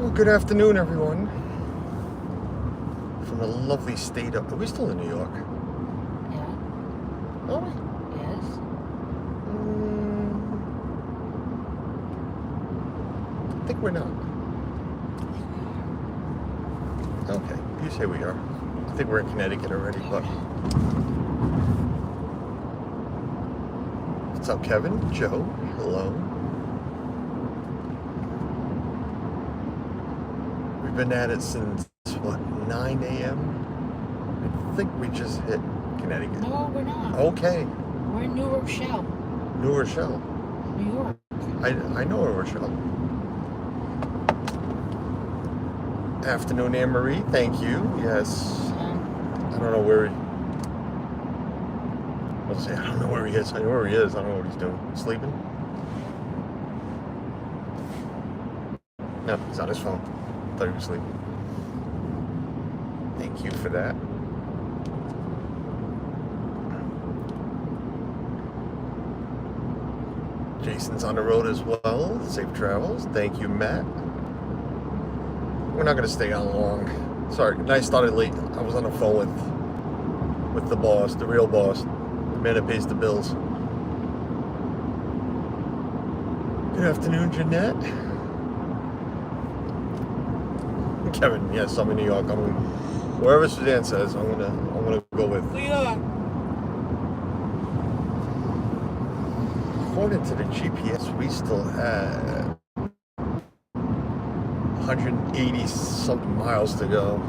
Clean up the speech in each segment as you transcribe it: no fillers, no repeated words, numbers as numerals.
Well, good afternoon, everyone. From the lovely state of... Are we still in New York? Yeah. Are we? Yes. I think we're not. Okay, you say we are. I think we're in Connecticut already, but... What's up, Kevin? Joe? Hello. We've been at it since, what, 9 a.m.? I think we just hit Connecticut. No, we're not. Okay. We're in New Rochelle, New Rochelle. New York. I know New Rochelle. Afternoon, Anne-Marie. Thank you. Yes. I don't know where he... I'll say I don't know where he is. I know where he is. I don't know what he's doing. Sleeping? No, he's on his phone. I thought he was sleeping. Thank you for that. Jason's on the road as well. Safe travels. Thank you, Matt. We're not going to stay on long. Sorry, I started late. I was on the phone with the boss, the real boss, the man that pays the bills. Good afternoon, Jeanette. Kevin, yes, I'm in New York. Wherever Suzanne says, I'm gonna go with. We are. According to the GPS, we still have 180 something miles to go.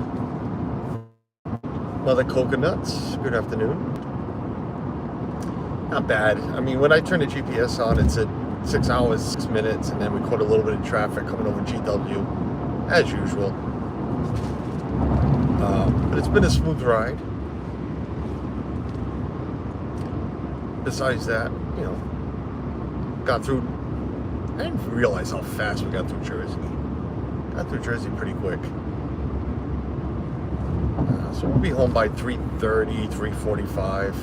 Mother Coconuts, good afternoon. Not bad. I mean, when I turn the GPS on, it said 6 hours, 6 minutes, and then we caught a little bit of traffic coming over GW, as usual. But it's been a smooth ride. Besides that, you know, got through. I didn't realize how fast we got through Jersey. Got through Jersey pretty quick. So we'll be home by 3:30, 3:45,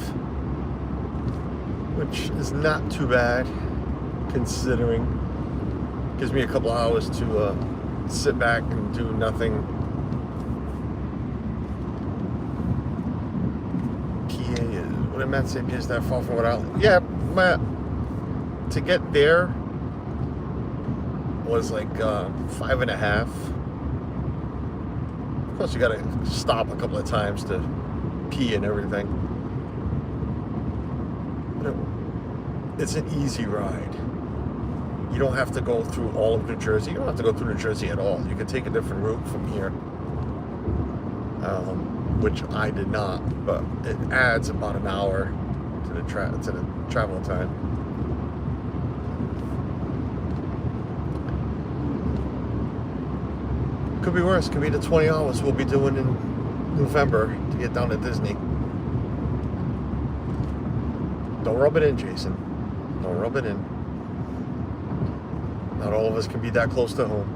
which is not too bad, considering. Gives me a couple hours to sit back and do nothing. PA is, what did Matt say? PA is that far from what I... Yeah, Matt, to get there was like 5.5. Of course, you gotta stop a couple of times to pee and everything. But it's an easy ride. You don't have to go through all of New Jersey. You don't have to go through New Jersey at all. You can take a different route from here, which I did not. But it adds about an hour to the travel time. Could be worse. Could be the 20 hours we'll be doing in November to get down to Disney. Don't rub it in, Jason. Don't rub it in. Not all of us can be that close to home.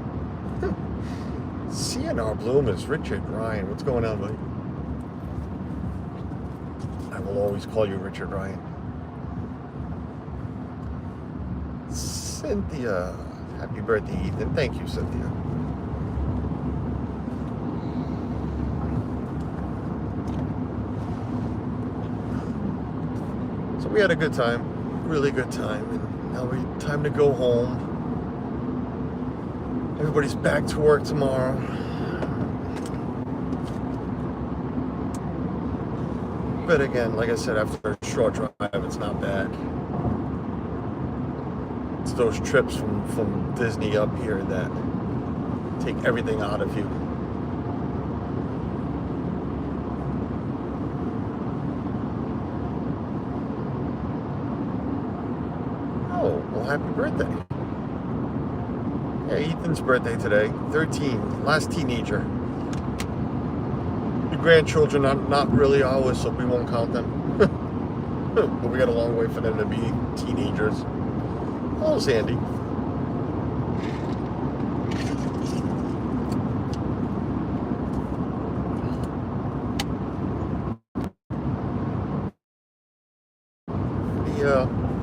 CNR Bloom is Richard Ryan. What's going on, buddy? I will always call you Richard Ryan. Cynthia. Happy birthday, Ethan. Thank you, Cynthia. So we had a good time. Really good time. And now it's time to go home. Everybody's back to work tomorrow. But again, like I said, after a short drive, it's not bad. It's those trips from Disney up here that take everything out of you. Oh, well, happy birthday. Yeah, Ethan's birthday today, 13, last teenager. The grandchildren are not really ours, so we won't count them. But we got a long way for them to be teenagers. Oh, Sandy.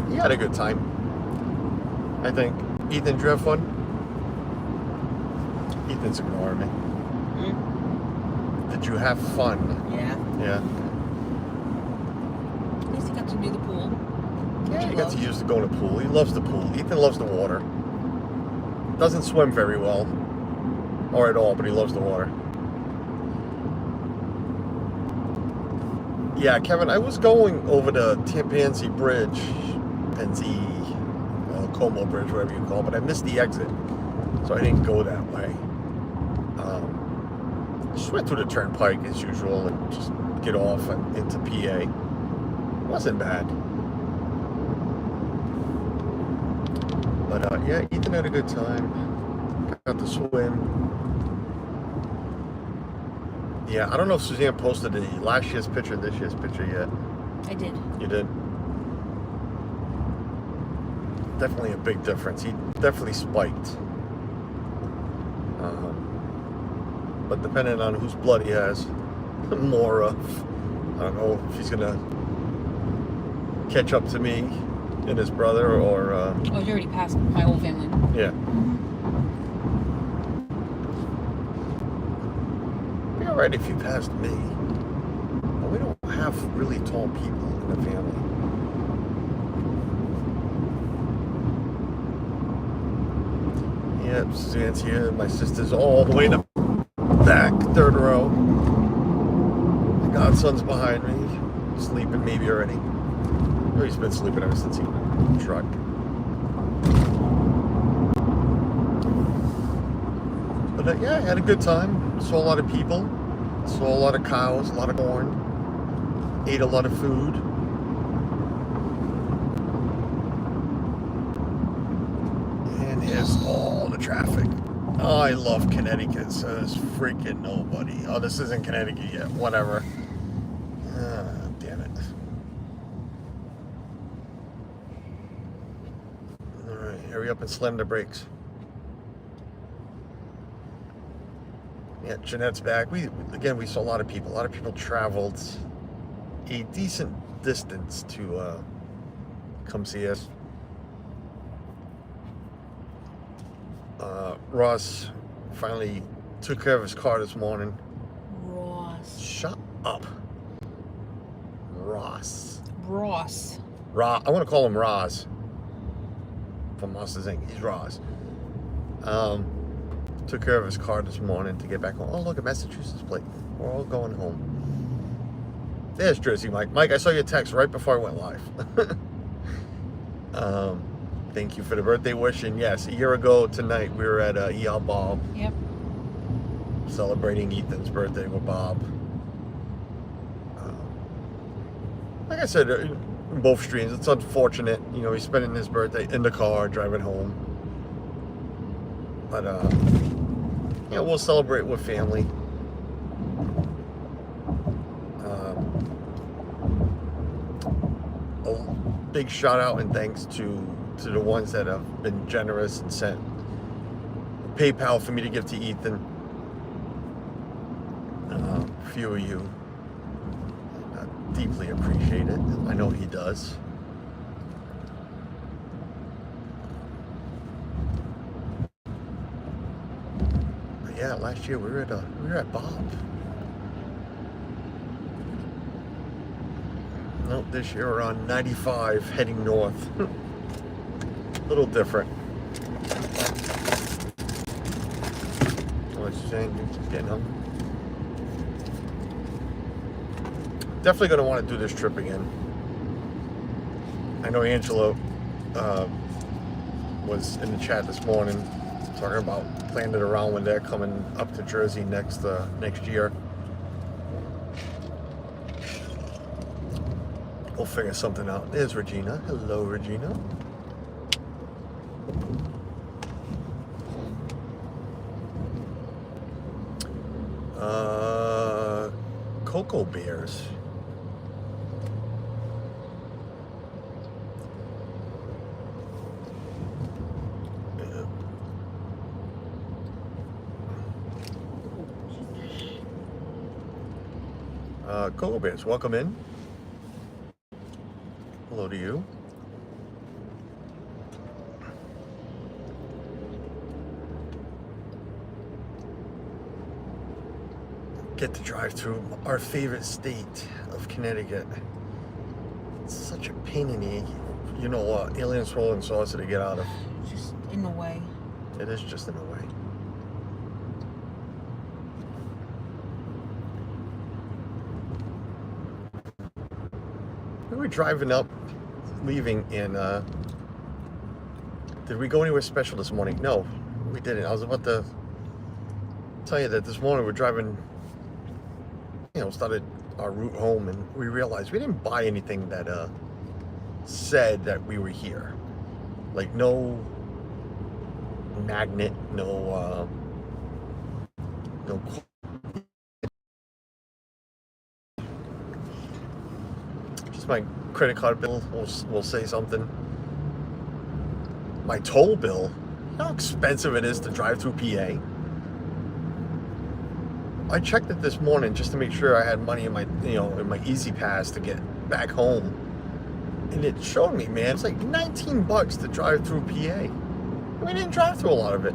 He had a good time, I think. Ethan, did you have fun? Ethan's ignoring me. Hmm? Did you have fun? Yeah. Yeah. At least he got to do the pool. Yeah, he got to use to go in the pool. He loves the pool. Ethan loves the water. Doesn't swim very well, or at all, but he loves the water. Yeah, Kevin, I was going over the Pansy Bridge, Como Bridge, whatever you call it, but I missed the exit, so I didn't go that way. Just went through the turnpike as usual and just get off and into PA. It wasn't bad. But yeah, Ethan had a good time. Got to swim. Yeah, I don't know if Suzanne posted the last year's picture and this year's picture yet. I did. You did? Definitely a big difference. He definitely spiked. But depending on whose blood he has, more of. I don't know if he's going to catch up to me and his brother or... Oh, you already passed my whole family. Yeah. Be alright if you passed me. But we don't have really tall people in the family. Yep, Suzanne's here. My sister's all the way in the back, third row. My godson's behind me, sleeping maybe already. Oh, he's been sleeping ever since he went in the truck. But yeah, I had a good time. Saw a lot of people. Saw a lot of cows, a lot of corn. Ate a lot of food. And here's all the traffic. Oh, I love Connecticut. So there's freaking nobody. Oh, this isn't Connecticut yet. Whatever. Damn it. Alright, hurry up and slam the brakes. Yeah, Jeanette's back. We saw a lot of people. A lot of people traveled a decent distance to come see us. Ross finally took care of his car this morning. Ross. Shut up. Ross. Ross. I want to call him Roz. From Monsters Inc. He's Roz. Took care of his car this morning to get back home. Oh, look, a Massachusetts plate. We're all going home. There's Jersey Mike. Mike, I saw your text right before I went live. Thank you for the birthday wish. And yes, a year ago tonight, we were at E.L. Bob. Yep. Celebrating Ethan's birthday with Bob. Like I said, in both streams, it's unfortunate. You know, he's spending his birthday in the car, driving home. But, yeah, we'll celebrate with family. A big shout out and thanks to the ones that have been generous and sent PayPal for me to give to Ethan. A few of you. I deeply appreciate it. I know he does. But yeah, last year we were at Bob. Nope, this year we're on 95 heading north. A little different. What's saying? You're getting home? Definitely going to want to do this trip again. I know Angela was in the chat this morning talking about planning it around when they're coming up to Jersey next year. We'll figure something out. There's Regina. Hello, Regina. Cocoa bears. Cocoa bears, welcome in. Hello to you. get to drive through our favorite state of Connecticut. It's such a pain in the, alien swirling saucer to get out of. Just in the way. It is just in a way. We were driving up, leaving, and did we go anywhere special this morning? No, we didn't. I was about to tell you that this morning we're driving, started our route home, and we realized we didn't buy anything that said that we were here. Like no magnet, no just my credit card bill will say something. My toll bill, you know how expensive it is to drive through PA? I checked it this morning just to make sure I had money in my, in my Easy Pass to get back home. And it showed me, man, it's like $19 to drive through PA. And we didn't drive through a lot of it.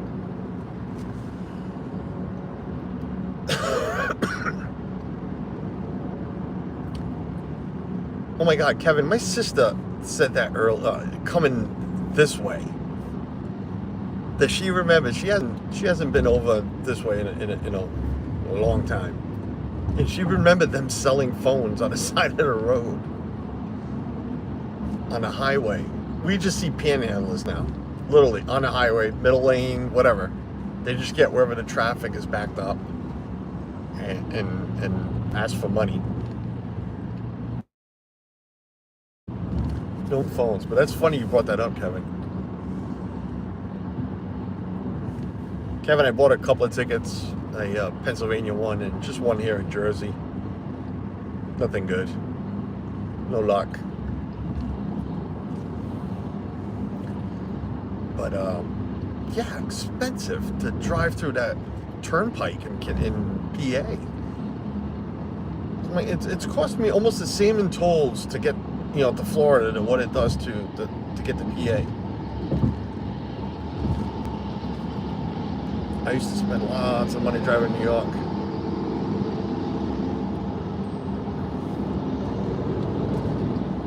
Oh my God, Kevin, my sister said that earlier, coming this way. That she remembers, she hasn't been over this way in a long time. And she remembered them selling phones on the side of the road. On the highway. We just see panhandlers now. Literally, on the highway, middle lane, whatever. They just get wherever the traffic is backed up and ask for money. No phones, but that's funny you brought that up, Kevin. Kevin, I bought a couple of tickets, a Pennsylvania one and just one here in Jersey. Nothing good. No luck. But yeah, expensive to drive through that turnpike in PA. It's cost me almost the same in tolls to get to Florida than what it does to get to PA. I used to spend lots of money driving to New York.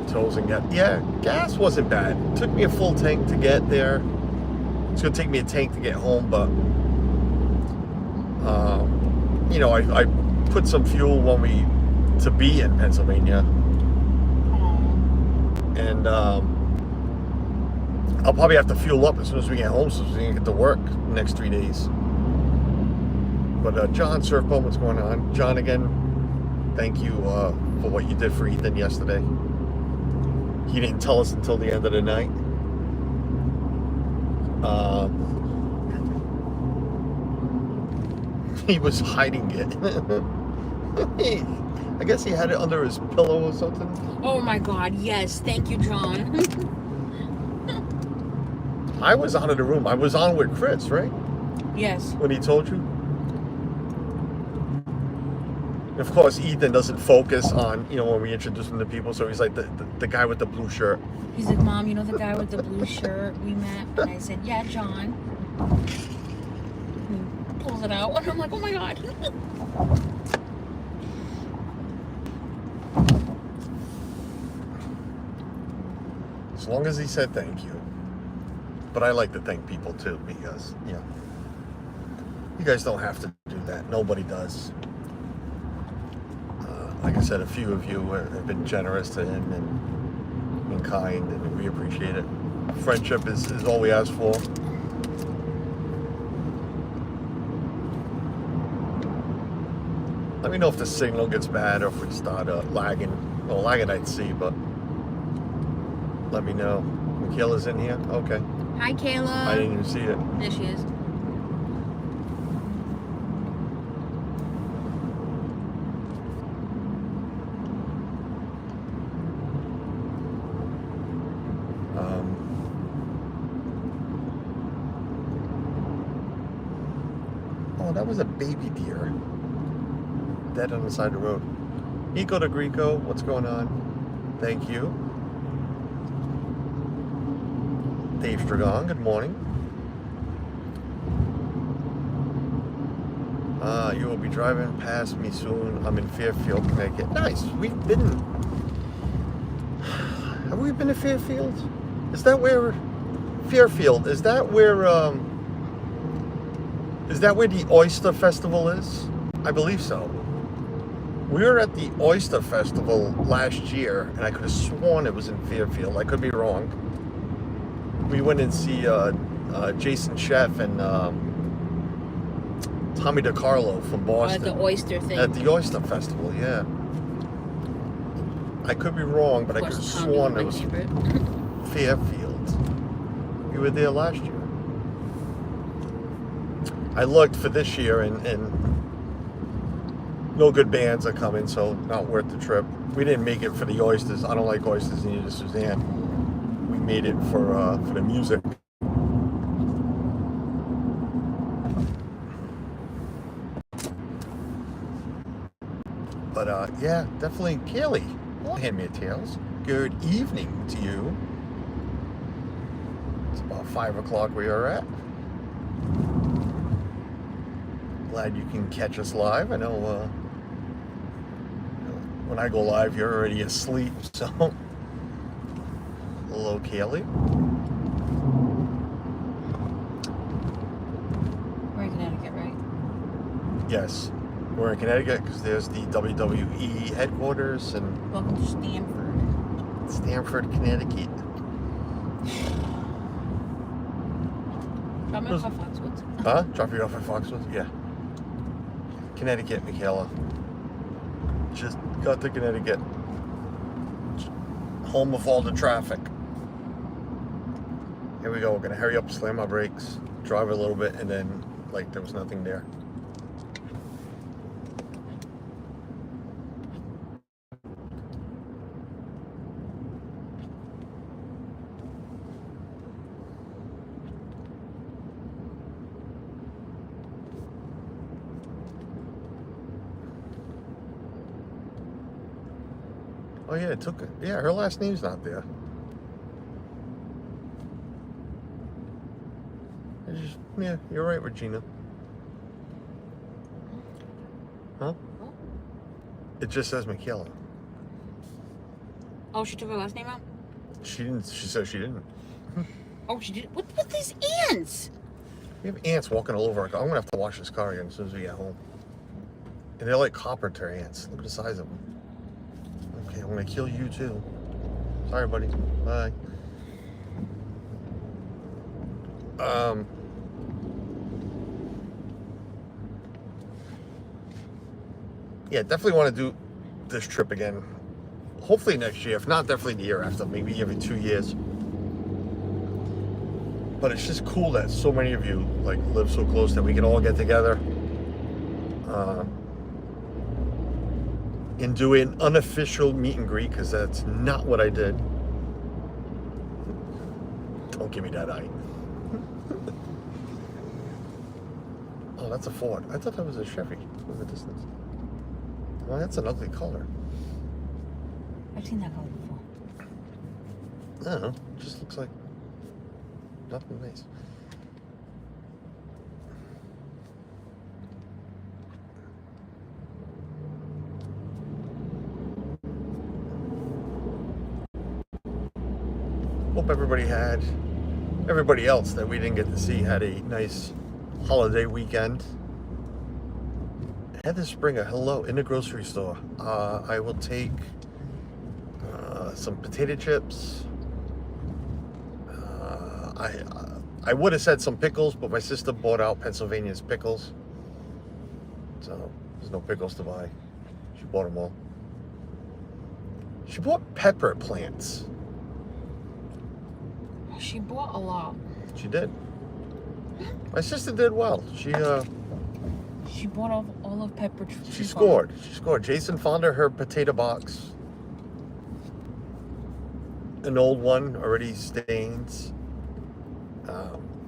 Tolls and gas. Yeah, gas wasn't bad. It took me a full tank to get there. It's gonna take me a tank to get home, but I put some fuel to be in Pennsylvania, and I'll probably have to fuel up as soon as we get home, so we can get to work the next 3 days. But John Surfboat, what's going on? John, again, thank you for what you did for Ethan yesterday. He didn't tell us until the end of the night. He was hiding it. I guess he had it under his pillow or something. Oh my God, yes. Thank you, John. I was out of the room. I was on with Chris, right? Yes. When he told you? Of course, Ethan doesn't focus on, when we introduce him to people, so he's like the guy with the blue shirt. He's like, Mom, you know the guy with the blue shirt we met? And I said, yeah, John. He pulls it out, and I'm like, oh my God. As long as he said thank you. But I like to thank people too, because, you guys don't have to do that. Nobody does. Like I said, a few of you have been generous to him and kind, and we appreciate it. Friendship is all we ask for. Let me know if the signal gets bad or if we start lagging. Well, lagging I'd see, but let me know. Michaela's in here? Okay. Hi, Kayla. I didn't even see it. There she is. Oh, that was a baby deer. Dead on the side of the road. Nico de Greco, what's going on? Thank you. Dave Stragon, good morning. You will be driving past me soon. I'm in Fairfield, Connecticut. Nice. Have we been to Fairfield? Is that where Fairfield? Is that where the Oyster Festival is? I believe so. We were at the Oyster Festival last year, and I could have sworn it was in Fairfield. I could be wrong. We went and see Jason Chef and Tommy DiCarlo from Boston. The oyster thing. At the Oyster Festival, yeah. I could be wrong, but I could have sworn it was Fairfield. We were there last year. I looked for this year, and no good bands are coming, so not worth the trip. We didn't make it for the oysters. I don't like oysters, neither does Suzanne. We made it for the music. But yeah, definitely. Kaylee, hand me a tails. Good evening to you. It's about 5 o'clock where you're at. Glad you can catch us live. I know when I go live, you're already asleep. So, hello, Kaylee. We're in Connecticut, right? Yes. We're in Connecticut because there's the WWE headquarters and Welcome to Stamford, Connecticut. Drop me off at Foxwoods. Huh? Drop you off at Foxwoods? Yeah. Connecticut, Michaela. Just got to Connecticut. Home of all the traffic. Here we go. We're going to hurry up, slam our brakes, drive a little bit, and then, like, there was nothing there. Oh yeah, it took it. Yeah, her last name's not there. Yeah, you're right, Regina. Huh? It just says Michaela. Oh, she took her last name out? She didn't. She said she didn't. Oh, she did. What these ants? We have ants walking all over our car. I'm gonna have to wash this car again as soon as we get home. And they're like copper tear ants. Look at the size of them. Okay, I'm gonna kill you too. Sorry, buddy. Bye. Yeah, definitely want to do this trip again. Hopefully next year. If not, definitely the year after. Maybe every 2 years. But it's just cool that so many of you like live so close that we can all get together. And do an unofficial meet and greet, because that's not what I did. Don't give me that eye. Oh, that's a Ford. I thought that was a Chevy from the distance. Well, that's an ugly color. I've seen that color before. I don't know. It just looks like nothing nice. Hope everybody else that we didn't get to see had a nice holiday weekend. Heather Springer, hello, in the grocery store. I will take some potato chips. I would have said some pickles, but my sister bought out Pennsylvania's pickles. So there's no pickles to buy. She bought them all. She bought pepper plants. She bought a lot. She did. My sister did well. She bought all of Pepper. She scored. She scored. Jason found her potato box. An old one, already stains.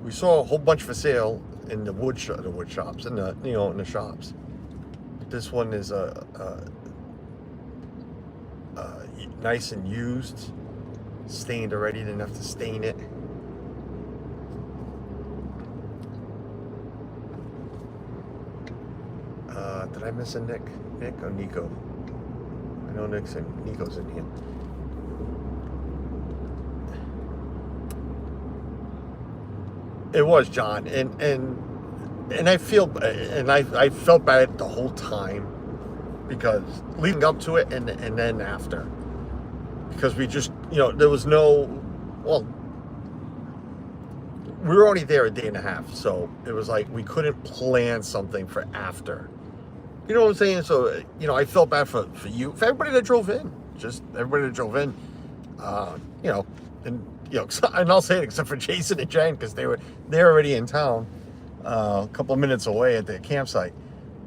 We saw a whole bunch for sale in the wood shops, in the shops. This one is nice and used, stained already. Didn't have to stain it. Did I miss a Nick? Nick or Nico? I know Nick's and Nico's in here. It was John, and I felt bad the whole time, because leading up to it and then after, because we just, there was no, well, we were only there a day and a half, so it was like we couldn't plan something for after. You know what I'm saying? So, I felt bad for you, for everybody that drove in. Just everybody that drove in. And I'll say it except for Jason and Jen, because they're already in town, a couple of minutes away at their campsite.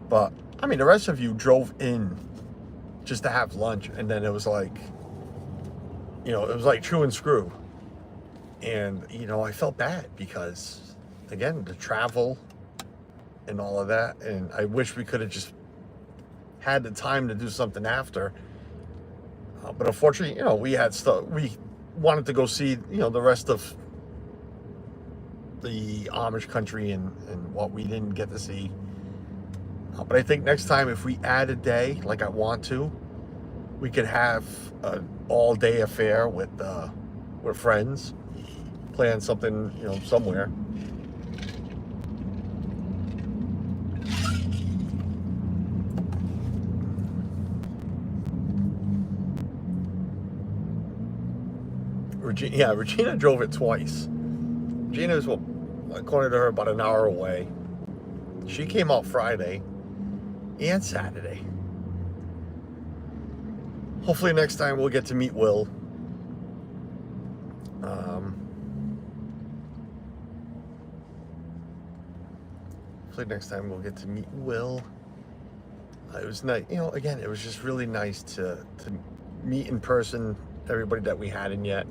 But I mean, the rest of you drove in just to have lunch, and then it was like, it was like chew and screw. And I felt bad because, again, the travel and all of that, and I wish we could have just had the time to do something after, but unfortunately, we had stuff. We wanted to go see, the rest of the Amish country and what we didn't get to see. But I think next time, if we add a day, like I want to, we could have an all-day affair with friends, plan something, somewhere. Regina drove it twice. Regina's, according to her, about an hour away. She came out Friday and Saturday. Hopefully next time we'll get to meet Will. It was nice, again, it was just really nice to meet in person everybody that we hadn't yet.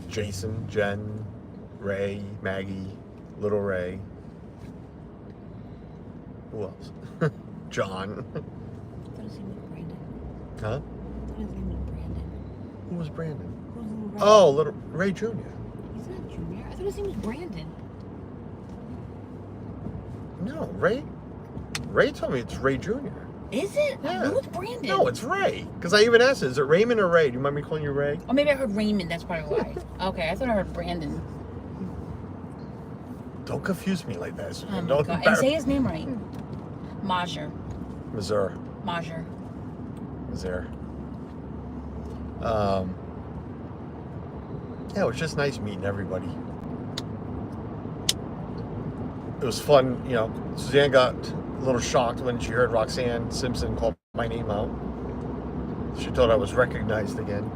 Jason, Jen, Ray, Maggie, Little Ray. Who else? John. I thought his name was Brandon. Huh? I thought his name was Brandon. Who was Brandon? Who's Little Ray? Oh, Little Ray Jr. He's not Junior. I thought his name was Brandon. No, Ray. Ray told me it's Ray Jr. Is it? Yeah. I know it's Brandon. No, it's Ray. Because I even asked, is it Raymond or Ray? Do you mind me calling you Ray? Oh, maybe I heard Raymond. That's probably why. Okay, I thought I heard Brandon. Don't confuse me like that. Oh my Don't God. And say his name right. Majer. Missouri. Majer. Missouri. Yeah, it was just nice meeting everybody. It was fun, Suzanne got a little shocked when she heard Roxanne Simpson call my name out. She thought I was recognized again.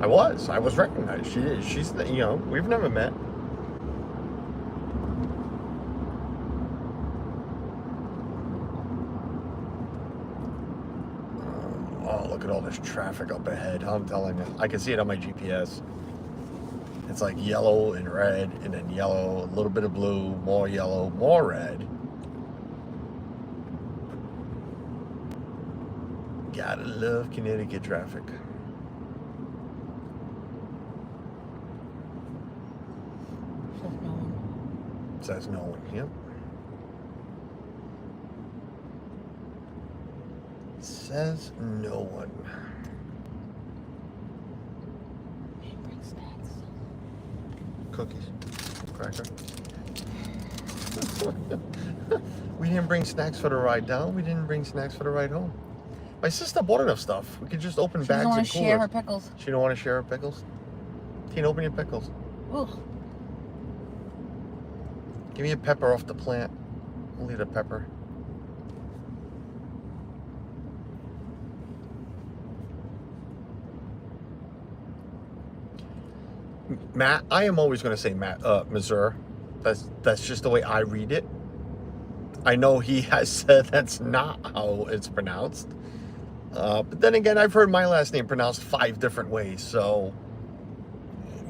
I was recognized. She's we've never met. Oh, look at all this traffic up ahead. I'm telling you, I can see it on my GPS. It's like yellow and red, and then yellow, a little bit of blue, more yellow, more red. Gotta love Connecticut traffic. Says no one. Says no one, yep. Says no one. Bring snacks. Cookies. Cracker. We didn't bring snacks for the ride down. We didn't bring snacks for the ride home. My sister bought enough stuff. We could just open bags and coolers. She doesn't want to share her pickles. She don't want to share her pickles? Teen, open your pickles. Ooh. Give me a pepper off the plant. Only the pepper. Matt, I am always going to say Missouri. That's just the way I read it. I know he has said that's not how it's pronounced. But then again, I've heard my last name pronounced 5 different ways. So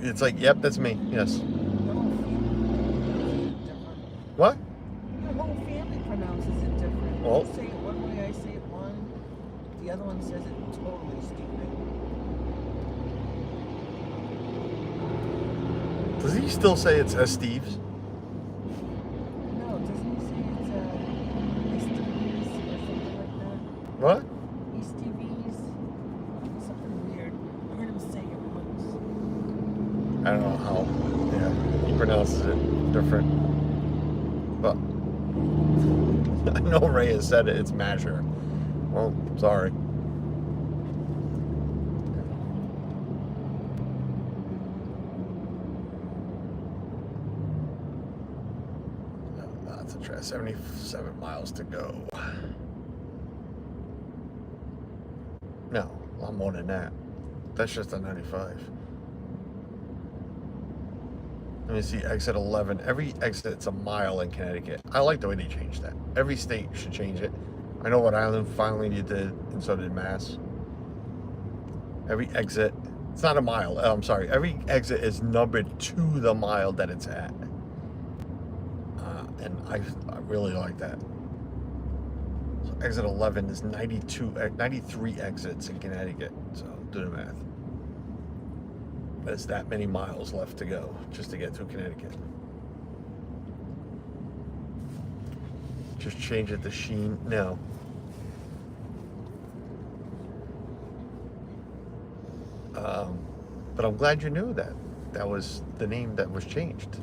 it's like, yep, that's me. Yes. What? The whole family pronounces it different. Well, You say it one way, I say it one. The other one says it totally stupid. does he still say it's Steve's? know how. Yeah, he pronounces it different. But I know Ray has said it. It's Masher. Well, sorry. That's a try. 77 miles to go. No, a lot more than that. That's just a 95. Let me see, exit 11. Every exit's a mile in Connecticut. I like the way they changed that. Every state should change it. I know Rhode Island finally did, and so did Mass. Every exit, it's not a mile. I'm sorry. Every exit is numbered to the mile that it's at. And I really like that. So exit 11 is 93 exits in Connecticut. So do the math. There's that many miles left to go just to get through Connecticut. Just change it to Sheen. No. But I'm glad you knew that. That was the name that was changed.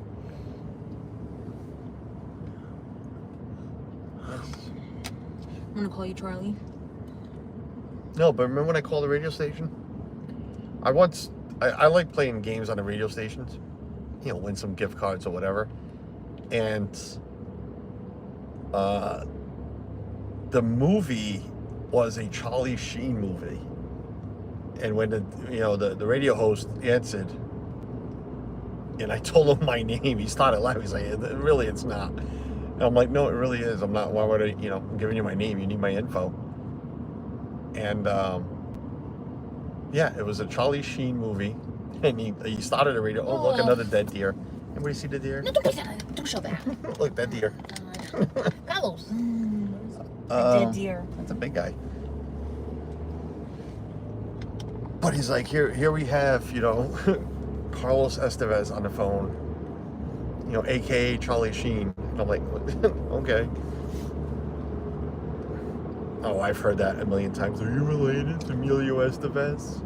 Yes. I'm gonna call you Charlie. No, but remember when I called the radio station? I like playing games on the radio stations. You know, win some gift cards or whatever. And the movie was a Charlie Sheen movie. And when the radio host answered, and I told him my name, he started laughing. He's like, really, it's not. And I'm like, no, it really is. I'm not. Why would I? I'm giving you my name. You need my info. And yeah, it was a Charlie Sheen movie. And he started the radio. Oh, look, another dead deer. Anybody see the deer? No, don't put that. Don't show that. Look, that deer. Carlos. A dead deer. That's a big guy. But he's like, here we have, Carlos Estevez on the phone, AKA Charlie Sheen. And I'm like, okay. Oh, I've heard that a million times. Are you related to Emilio Estevez?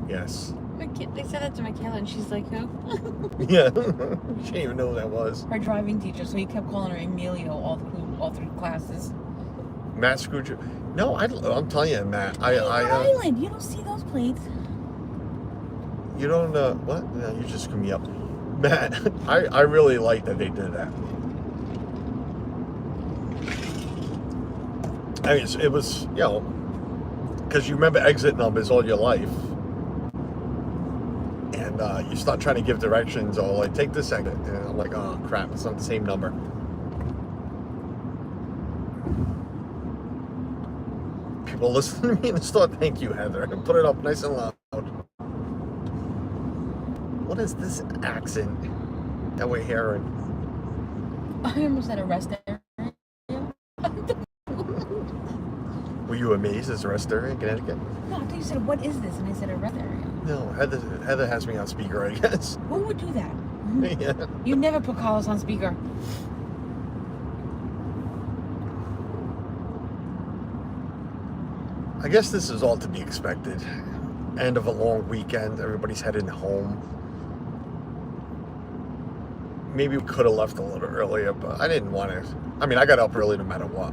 Yes. They said that to Michaela, and she's like, who? Yeah. She didn't even know who that was. Her driving teacher, so he kept calling her Emilio all through classes. Matt Scrooge. No, I'm telling you, Matt. Rhode Island. You don't see those plates. You don't, what? No, you just screw me up. Matt, I really like that they did that. I mean, it was, because you remember exit numbers all your life. And you start trying to give directions, or like, take this exit. And I'm like, oh, crap, it's not the same number. People listen to me in the store. Thank you, Heather. Put it up nice and loud. What is this accent that we're hearing? I almost had a rest area. Were you amazed as a rest area in Connecticut? No, I thought you said, what is this? And I said, a rest area. No, Heather has me on speaker, I guess. Who would do that? Yeah. You never put Carlos on speaker. I guess this is all to be expected. End of a long weekend. Everybody's heading home. Maybe we could have left a little earlier, but I didn't want to. I mean, I got up early no matter what.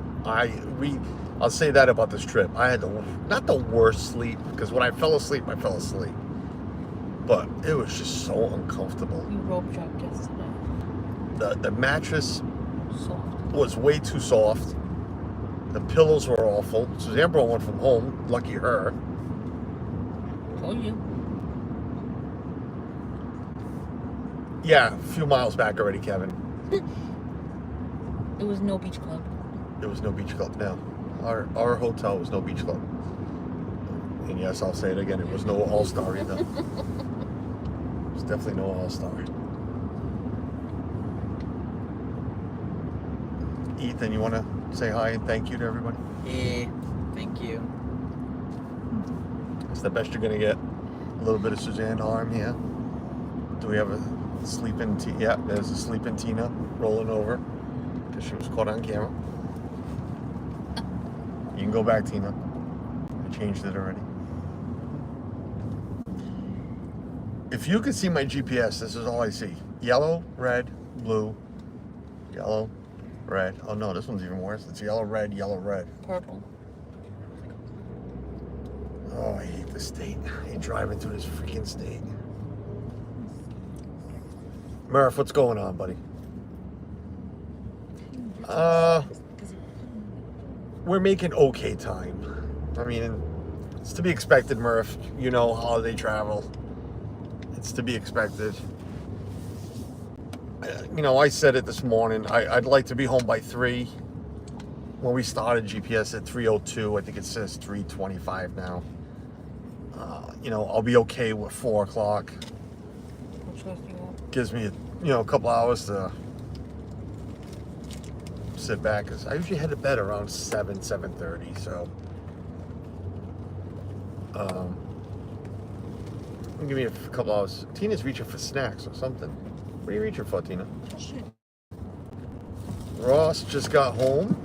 I'll say that about this trip. I had not the worst sleep, because when I fell asleep, I fell asleep. But it was just so uncomfortable. You rope dropped yesterday. The mattress Soft. was way too soft. The pillows were awful. Suzanne brought one from home. Lucky her. Told you. Yeah, a few miles back already, Kevin. It was no beach club. There was no beach club. No. Our hotel was no beach club. And yes, I'll say it again. It was no All-Star either. It was definitely no All-Star. Ethan, you want to say hi and thank you to everybody? Yeah, thank you. It's the best you're going to get. A little bit of Suzanne Harm here. Do we have a sleeping Tina? Yeah, there's a sleeping Tina rolling over because she was caught on camera. You can go back, Tina. I changed it already. If you could see my GPS, this is all I see. Yellow, red, blue, yellow, red. Oh no, this one's even worse. It's yellow, red, Purple. Oh, I hate this state. I hate driving through this freaking state. Murph, what's going on, buddy? We're making okay time. I mean, it's to be expected, Murph. You know, holiday travel. It's to be expected. You know, I said it this morning. I'd like to be home by 3. When we started GPS at 3:02, I think it says 3:25 now. You know, I'll be okay with 4 o'clock. Gives me, a couple hours to sit back. Cause I usually head to bed around 7:30. So, give me a couple hours. Tina's reaching for snacks or something. What are you reaching for, Tina? Oh, shit. Ross just got home.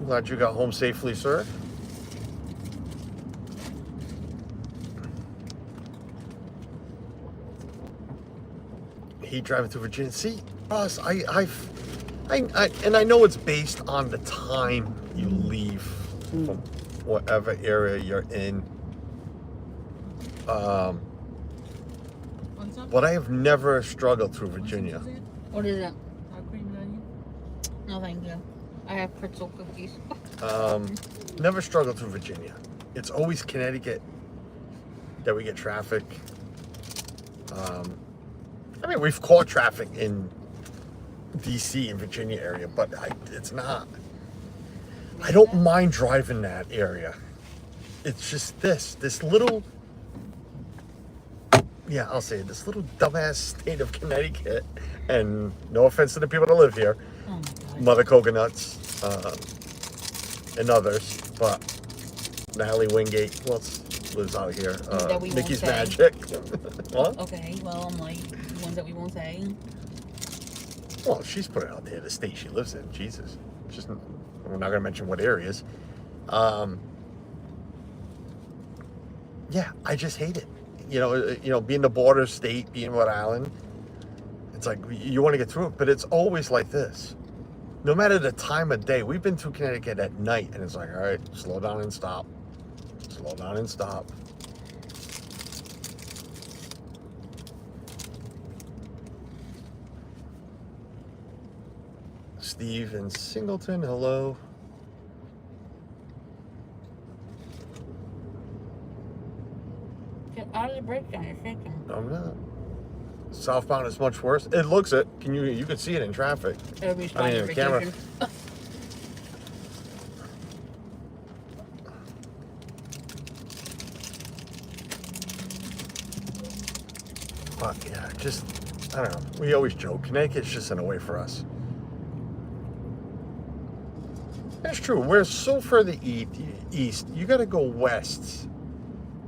Glad you got home safely, sir. He driving to Virginia. See, Ross, I know it's based on the time you leave from whatever area you're in. But I have never struggled through Virginia. What is it? Cream and onion? No, thank you. I have pretzel cookies. Never struggled through Virginia. It's always Connecticut that we get traffic. I mean, we've caught traffic in DC and Virginia area, but it's not. I don't mind driving that area. It's just this little, yeah, I'll say it, this little dumbass state of Connecticut, and no offense to the people that live here, Oh my God. Mother Coconuts, and others, but Natalie Wingate, who else lives out here? That we won't Mickey's say. Magic. What? Okay, well, I'm like, the ones that we won't say. Well, she's put it out there, the state she lives in. Jesus. Just, we're not going to mention what areas. Yeah, I just hate it. You know, being the border state, being Rhode Island, it's like, you want to get through it, but it's always like this. No matter the time of day, we've been through Connecticut at night, and it's like, all right, slow down and stop. Slow down and stop. Steve in Singleton, hello. Get out of the breakdown, you're shaking. I'm not. Southbound is much worse. It looks it. You can see it in traffic. Everybody's I mean, fine the camera. But yeah, just, I don't know. We always joke. Connecticut's just in a way for us. That's true. We're so further east. You got to go west.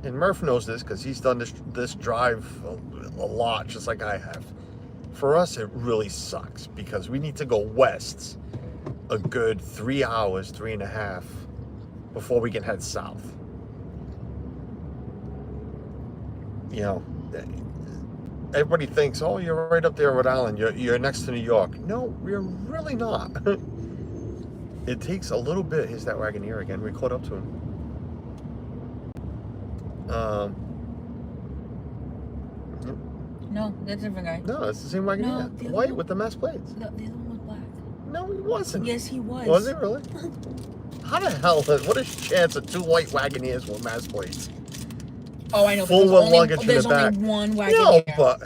And Murph knows this because he's done this drive a lot, just like I have. For us, it really sucks because we need to go west a good 3 hours, 3.5, before we can head south. You know, everybody thinks, oh, you're right up there in Rhode Island. You're next to New York. No, we're really not. It takes a little bit. Here's that Wagoneer again. We caught up to him. No, that's a different guy. No, it's the same Wagoneer. No, White with the mass plates. No, the other one was black. No, he wasn't. Yes, he was. Was he really? How the hell? What is the chance of 2 white Wagoneers with mass plates? Oh, I know. Full There's with only, luggage in there's the back. only one wagon No, here. but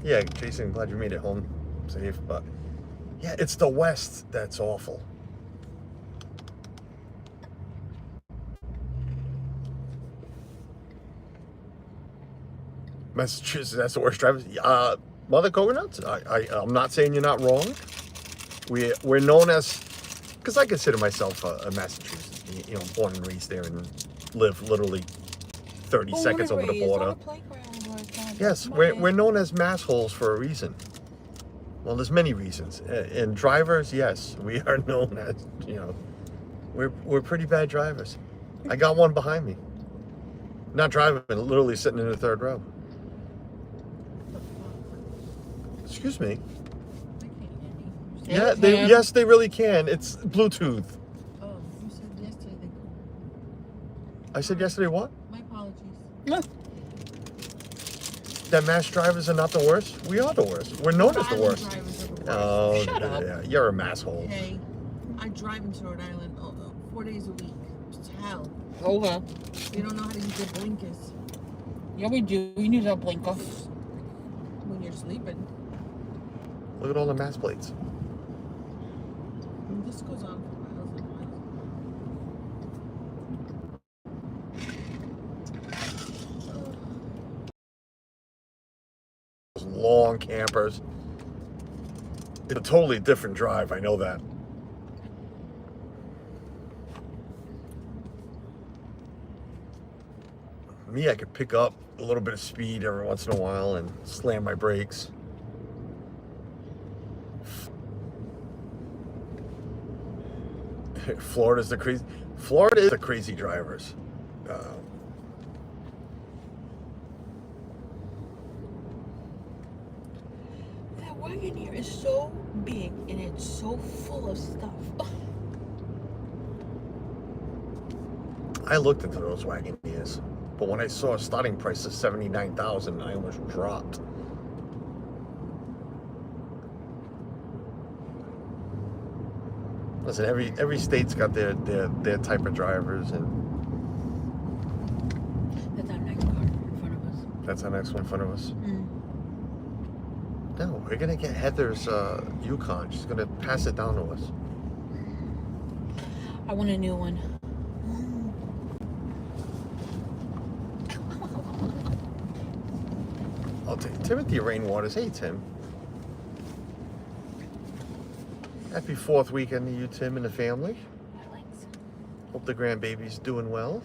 yeah, Jason, glad you made it home safe. But yeah, it's the West that's awful. Massachusetts, that's the worst drivers. Mother Coconuts, I'm not saying you're not wrong. We're known as, because I consider myself a Massachusetts, born and raised there and live literally 30 seconds over the border. Yes, we're known as massholes for a reason. Well, there's many reasons. And drivers, yes, we are known as, We're pretty bad drivers. I got one behind me. Not driving, but literally sitting in the third row. Excuse me. They can't hear me. Yeah, They can. yes, they really can. It's Bluetooth. Oh, you said yesterday they could. I said yesterday what? My apologies. That mass drivers are not the worst? We are the worst. We're known as the Island worst. drivers are the worst. Oh, Shut up. yeah. You're a masshole. Hey, I drive into Rhode Island 4 days a week. It's hell. Oh, well. They don't know how to use their blinkers Yeah, we do. We need a blinker. when you're sleeping. Look at all the mass plates. And this goes on for miles and miles. Those long campers. It's a totally different drive. I know that. Me, I could pick up a little bit of speed every once in a while and slam my brakes. Florida is the crazy drivers. That Wagoneer is so big and it's so full of stuff. I looked into those Wagoneers, but when I saw a starting price of $79,000, I almost dropped. Listen, every state's got their type of drivers, and That's our next car in front of us. that's our next one in front of us. Mm. No, we're gonna get Heather's Yukon. She's gonna pass it down to us. I want a new one. I'll take Timothy Rainwaters. Hey, Tim. Happy 4th weekend to you, Tim, and the family. Alex. Hope the grandbaby's doing well.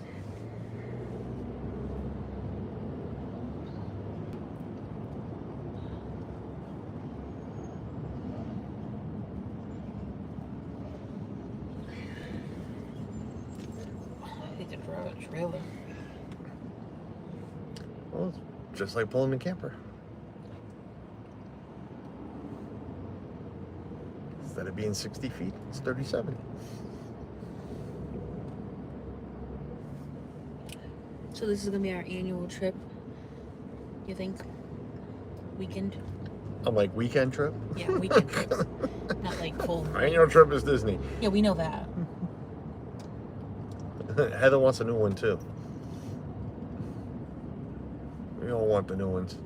I need to drive a trailer. Well, it's just like pulling a camper. Instead of being 60 feet, it's 37. So this is gonna be our annual trip. You think? Weekend? I'm like, weekend trip? Yeah, weekend trips. Not like full. My annual trip is Disney. Yeah, we know that. Heather wants a new one too. We all want the new ones.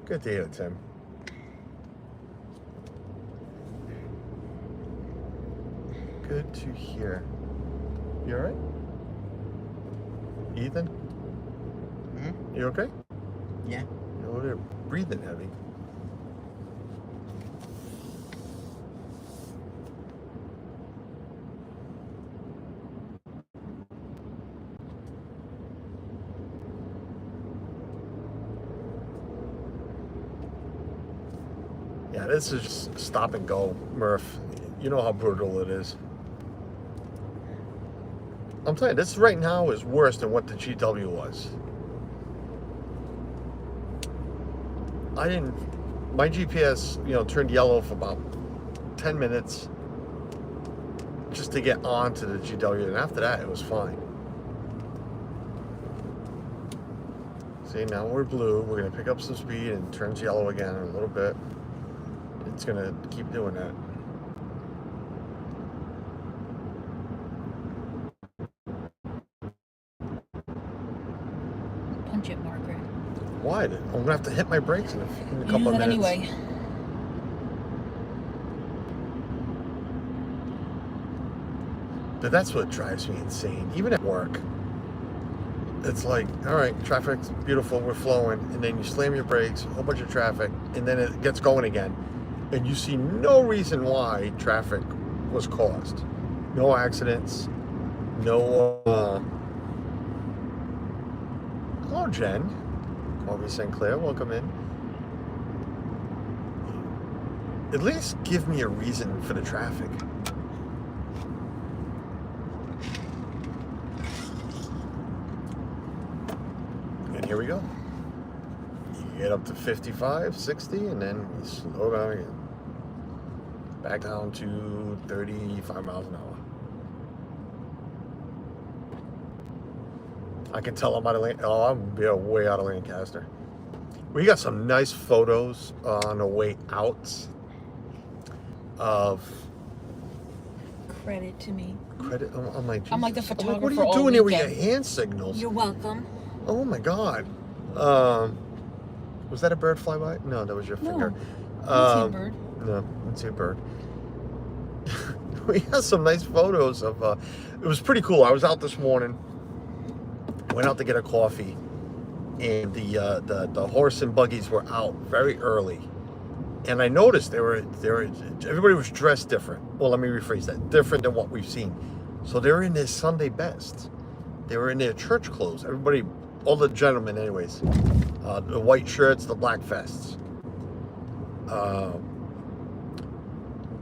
Good to hear, Tim. Good to hear. You alright? Ethan? You okay? Yeah. You're over there breathing heavy. Yeah, this is just stop and go, Murph. You know how brutal it is. I'm telling you, this right now is worse than what the GW was. My GPS, turned yellow for about 10 minutes just to get onto the GW, and after that, it was fine. See, now we're blue. We're going to pick up some speed and it turns yellow again in a little bit. It's going to keep doing that. Punch it, Margaret. Why? I'm going to have to hit my brakes in a You couple do of that minutes. anyway. But that's what drives me insane. Even at work. It's like, all right, traffic's beautiful, we're flowing, and then you slam your brakes, a whole bunch of traffic, and then it gets going again. And you see no reason why traffic was caused. No accidents, no, hello, Jen. Colby St. Clair, welcome in. At least give me a reason for the traffic. here we go. You get up to 55, 60, and then we slow down again. Back down to 35 miles an hour. I can tell I'm out of I'm way out of Lancaster. We got some nice photos on the way out of Credit to me. credit. I'm like, I'm like the Jesus. photographer What are you all doing here with your weekend. hand signals? You're welcome. Oh my God. Was that a bird fly by? No, that was your finger. I didn't see a bird. No, I didn't see a bird. We got some nice photos of. It was pretty cool. I was out this morning. Went out to get a coffee, and the horse and buggies were out very early, and I noticed everybody was dressed different. Well, let me rephrase that: different than what we've seen. So they were in their Sunday best. They were in their church clothes. Everybody, all the gentlemen, anyways, the white shirts, the black vests.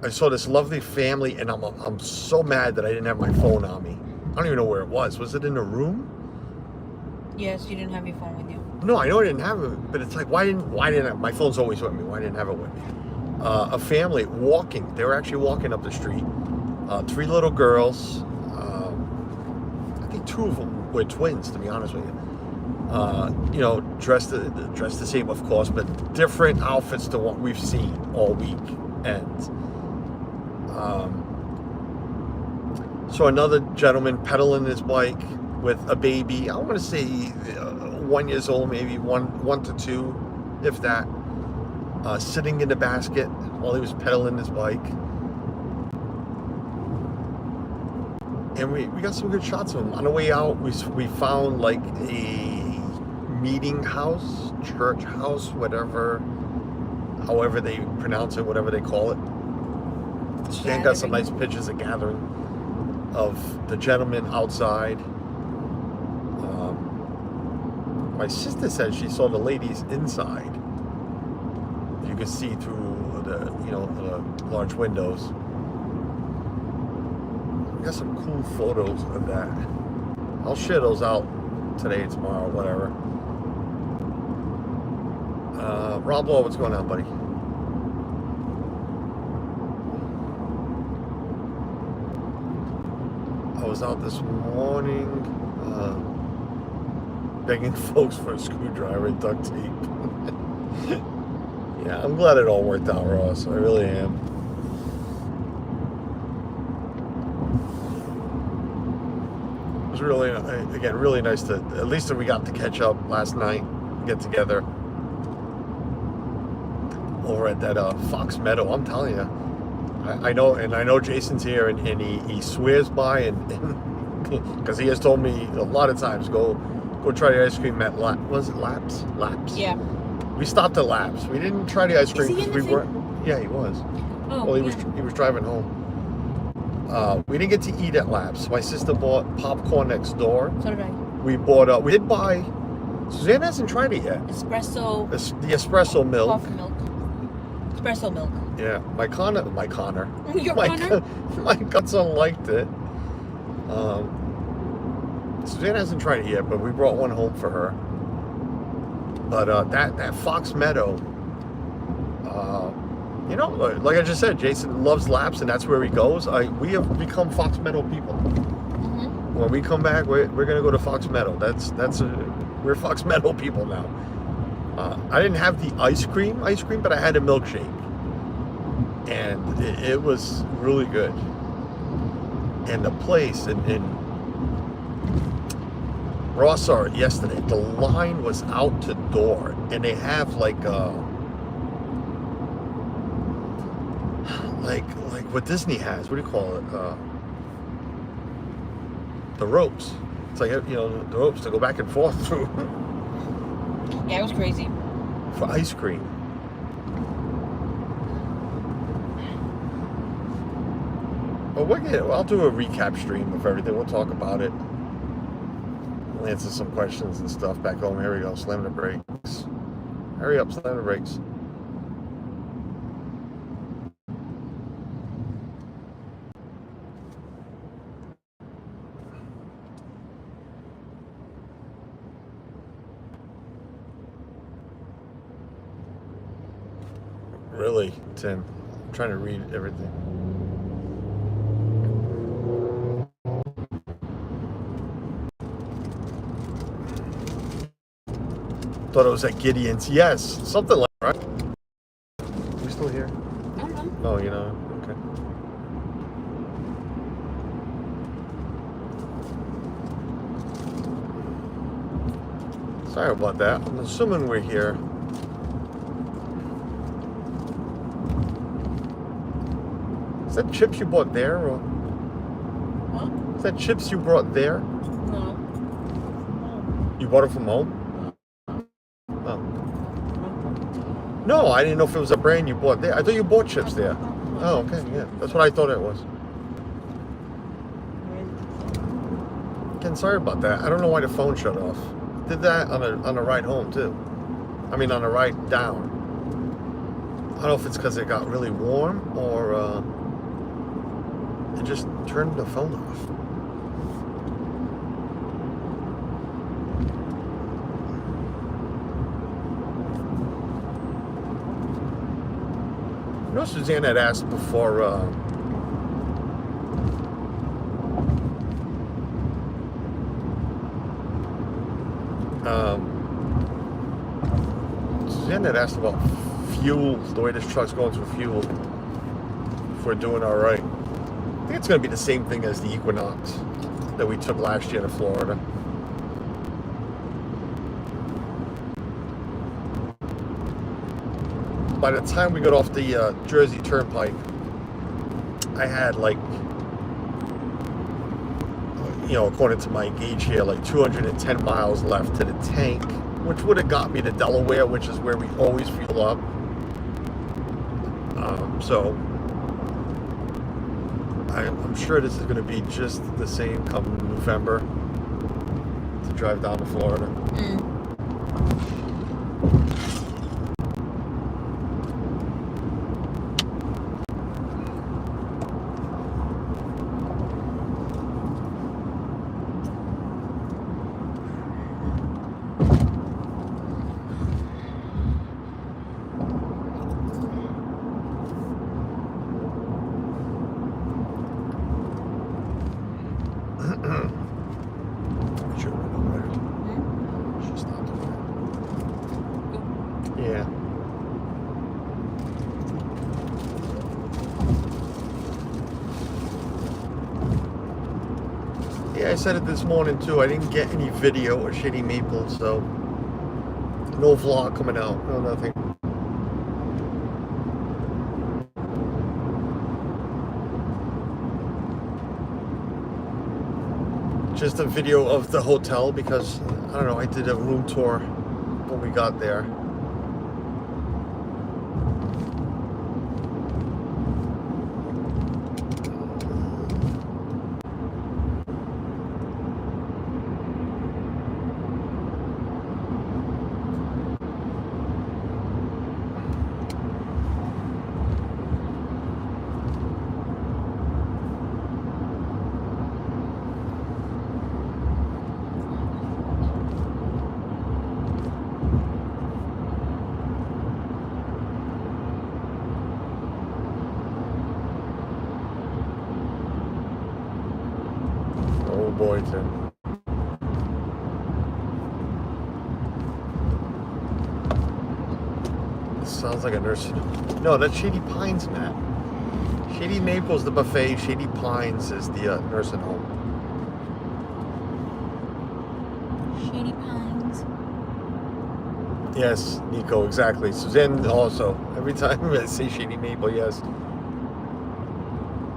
I saw this lovely family, and I'm so mad that I didn't have my phone on me. I don't even know where it was. Was it in the room? Yes, you didn't have your phone with you. No, I know I didn't have it, but it's like, why didn't I, my phone's always with me. Why didn't I have it with me? A family walking. They were actually walking up the street. 3 little girls. I think 2 of them were twins, to be honest with you. Dressed the same, of course, but different outfits to what we've seen all week. And so another gentleman pedaling his bike with a baby. I want to say 1 year old, maybe one to 2, if that. Sitting in the basket while he was pedaling his bike. And we got some good shots of him. On the way out, we found like a meeting house, church house, whatever, however they pronounce it, whatever they call it. Stan got some nice pictures of gathering of the gentleman outside. My sister said she saw the ladies inside. You could see through the large windows. We got some cool photos of that. I'll share those out today, tomorrow, whatever. Rob Law, what's going on, buddy? I was out this morning begging folks for a screwdriver and duct tape. Yeah, I'm glad it all worked out, Ross. I really am. It was really, again, really nice to, at least that we got to catch up last night, get together over at that Fox Meadow. I'm telling you, I know Jason's here, and he swears by, and because he has told me a lot of times, go try the ice cream at was it Laps? Yeah. We stopped at Laps. We didn't try the ice cream because we weren't. Yeah, he was. Oh, well, he was driving home. We didn't get to eat at Laps. My sister bought popcorn next door. So did I. We bought. We did buy. Suzanne hasn't tried it yet. Espresso. The espresso milk. Coffee milk. Espresso milk. Yeah, my Connor. Your my Connor? My godson liked it. Suzanne hasn't tried it yet, but we brought one home for her. But that Fox Meadow, like I just said, Jason loves Laps, and that's where he goes. We have become Fox Meadow people. Mm-hmm. When we come back, we're gonna go to Fox Meadow. We're Fox Meadow people now. I didn't have the ice cream, but I had a milkshake, and it was really good. And the place in Ross saw it yesterday. The line was out to door, and they have like what Disney has. What do you call it? The ropes. It's like the ropes to go back and forth through. Yeah, it was crazy. For ice cream. Well, I'll do a recap stream of everything. We'll talk about it. We'll answer some questions and stuff back home. Here we go. Slam the brakes. Hurry up, slam the brakes. really, Tim. I'm trying to read everything. Thought it was at Gideon's. Yes, something like that, right? We still here? I don't know. Oh, you know, okay. Sorry about that. I'm assuming we're here. Is that chips you bought there, or Huh? is that chips you brought there? No. You bought it from home? Oh. No, I didn't know if it was a brand you bought there. I thought you bought chips there. Oh, okay, yeah. That's what I thought it was. Again, sorry about that. I don't know why the phone shut off. Did that on a ride home too. I mean, on a ride down. I don't know if it's because it got really warm or it just turned the phone off. You know, Suzanne had asked before. Suzanne had asked about fuel, the way this truck's going through fuel, if we're doing all right. I think it's going to be the same thing as the Equinox that we took last year to Florida. By the time we got off the Jersey Turnpike, I had like, you know, according to my gauge here, like 210 miles left to the tank, which would have got me to Delaware, which is where we always fuel up. So I'm sure this is going to be just the same come November to drive down to Florida. Yeah. Yeah, I said it this morning too. I didn't get any video of Shady Maple, so no vlog coming out. No nothing. Just a video of the hotel because, I don't know, I did a room tour when we got there. Oh boy, Tim. This sounds like a nursing home. No, that's Shady Pines, Matt. Shady Maple's the buffet. Shady Pines is the nursing home. Shady Pines. Yes, Nico, exactly. Suzanne also. Every time I say Shady Maple, yes.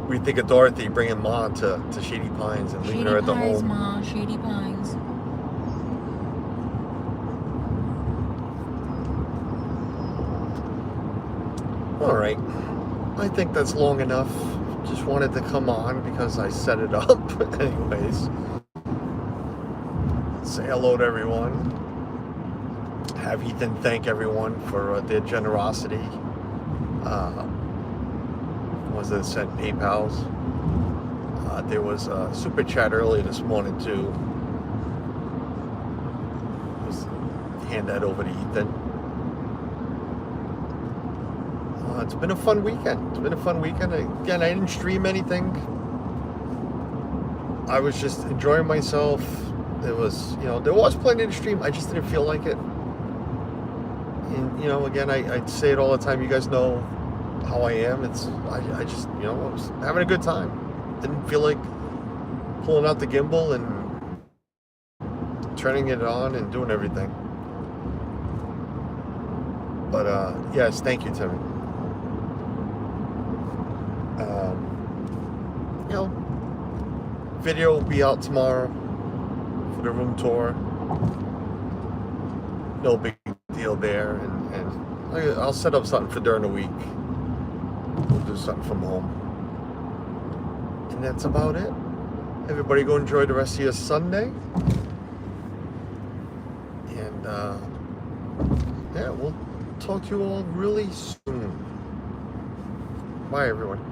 We think of Dorothy bringing Ma to Shady Pines and leaving her at the Pines, home. Ma, Shady Pines. All right. I think that's long enough. Just wanted to come on because I set it up. Anyways. Say hello to everyone. Have Ethan thank everyone for their generosity. Was it sent PayPals? There was a super chat earlier this morning too. Just hand that over to Ethan. It's been a fun weekend. Again, I didn't stream anything. I was just enjoying myself. There was plenty to stream. I just didn't feel like it. And, again, I say it all the time. You guys know how I am. I just, I was having a good time. Didn't feel like pulling out the gimbal and turning it on and doing everything. But, yes, thank you, Timmy. Video will be out tomorrow for the room tour. No big deal there, and I'll set up something for during the week. We'll do something from home, and that's about it. Everybody go enjoy the rest of your Sunday, and yeah, we'll talk to you all really soon. Bye, everyone.